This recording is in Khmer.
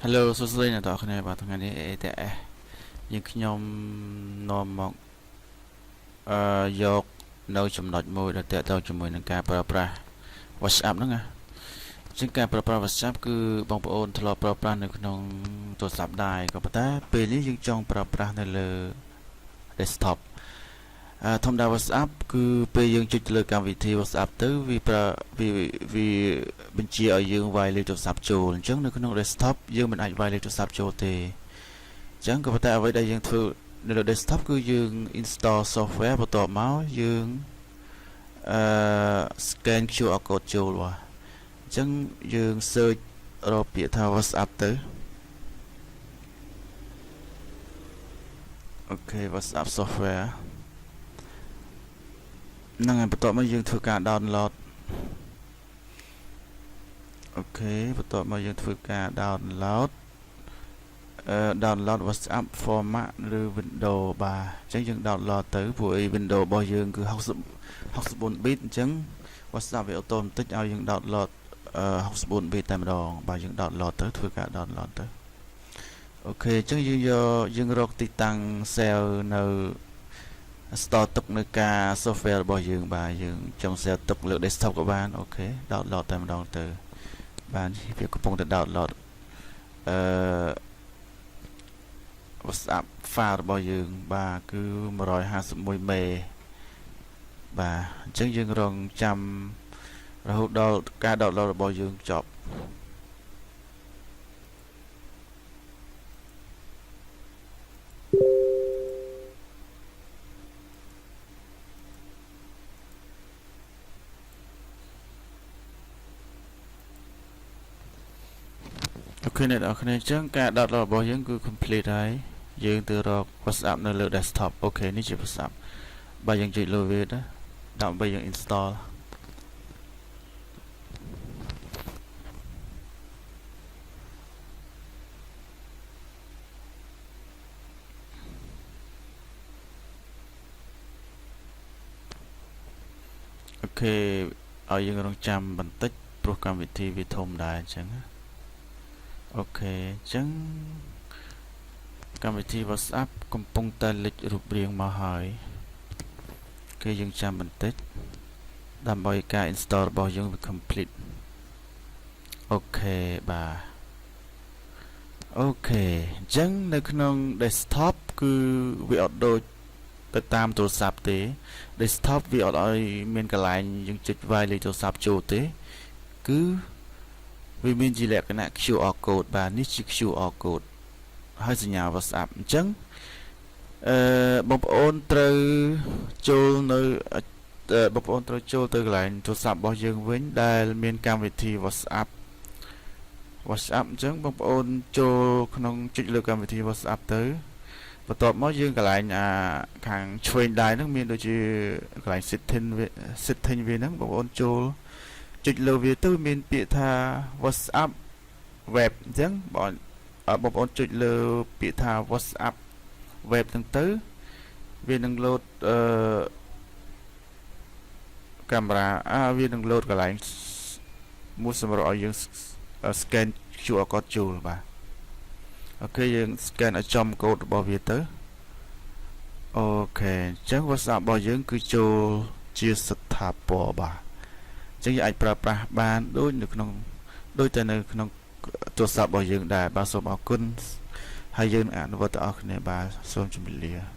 Hello សួស្តីអ្នកទាំងអស់គ្នាបាទថ្ងៃនេះតែយើងខ្ញុំនាំមកយកនៅចំណុចមួយដែលតេតទៅជាមួយនឹងការប្រើប្រាស់ WhatsApp ហ្នឹងណាជាងការប្រើប្រាស់ WhatsApp គឺបងប្អូនធ្លាប់ប្រើប្រាស់នៅក្នុងទូរស័ព្ទដែរក៏ប៉ុន្តែពេលនេះយើងចង់ប្រើប្រាស់នៅលើ Desktop ធម្មតា WhatsApp គឺពេលយើងចុចទៅលើកម្មវិធី WhatsApp ទៅវាបញ្ជាឲ្យយើងវាយលេខទូរស័ព្ទចូលអញ្ចឹងនៅក្នុង Desktop យើងមិនអាចវាយលេខទូរស័ព្ទចូលទេអញ្ចឹងក៏ប៉ុន្តែអ្វីដែលយើងធ្វើនៅលើ Desktop គឺយើង install software បន្ទាប់មកយើងscan QR code ចូលបាទអញ្ចឹងយើង search រកពាក្យថា WhatsApp ទៅអូខេ WhatsApp software ហ្នឹងហើយបន្ទាប់មកយើងធ្វើការ download អូខេបន្ទាប់មកយើងធ្វើការ download download WhatsApp format ឬ Windows បាទអញ្ចឹងយើង download ទៅព្រោះWindows របស់យើងគឺ64 bit អញ្ចឹង WhatsApp វា automatic ឲ្យយើង download 64 bit តែម្ដងបាទយើង download ទៅធ្វើការ download ទៅអូខេអញ្ចឹងយើងរកទីតាំង save នៅstore ទុកនៅការ software របស់យើងបាទយើងចង់ save ទុកលើ desktop ក៏បានអូខេ download តែម្ដងទៅបាទវាកំពុងតែ download WhatsApp file របស់យើងបាទគឺ151 មេបាទអញ្ចឹងយើងរងចាំរហូតដល់ការ download របស់យើងចប់អូខេអ្នកនរគ្នាអញ្ចឹងការ download របស់យើងគឺ complete ហើយយើងទៅរក WhatsApp នៅលើ desktop អូខេនេះជា WhatsApp បាទយើងចុចលើវាទៅដើម្បីយើង install អូខេឲ្យយើងរងចាំបន្តិចព្រោះកម្មវិធីវាធំដែរអញ្ចឹងអូខេអញ្ចឹងកម្មវិធី WhatsApp កំពុងតែលេចរូបរាងមកហើយគេយើងចាំបន្តិចដើម្បីការ install របស់យើងវា complete អូខេបាទអូខេអញ្ចឹងនៅក្នុង desktop គឺវាអត់ដូចទៅតាមទូរស័ព្ទទេ desktop វាអត់ឲ្យមានកន្លែងយើងចុចវាយលេខទូរស័ព្ទចូលទេគឺវាមានជាលក្ខណៈ QR code បាទនេះជា QR code ហើយសញ្ញា WhatsApp អញ្ចឹងបងប្អូនត្រូវចូលនៅបងប្អូនត្រូវចូលទៅកន្លែងទូរស័ព្ទរបស់យើងវិញដែលមានកម្មវិធី WhatsApp អញ្ចឹងបងប្អូនចូលក្នុងចុចលើកម្មវិធី WhatsApp ទៅបន្ទាប់មកយើងកន្លែងខាងឆ្វេងដៃហ្នឹងមានដូចជាកន្លែង setting វាហ្នឹងបងប្អូនចូលចុចលើវាទៅមានពាក្យថា WhatsApp web អញ្ចឹងបងប្អូនចុចលើពាក្យថា WhatsApp web ហ្នឹងទៅវានឹង load កាមេរ៉ាវានឹង load កន្លែងមួយសម្រាប់ឲ្យយើង scan QR code ចូលបាទអូខេយើង scan ឲ្យចំកូដរបស់វាទៅអូខេអញ្ចឹង WhatsApp របស់យើងគឺចូលជាស្ថាពរបាទអញ្ចឹងយើងអាចប្រើប្រាស់បានដូចតែនៅក្នុងទូរស័ព្ទរបស់យើងដែរបាទសូមអរគុណហើយយើងអនុវត្តដល់អ្នកគ្នាបាទសូមជម្រាបលា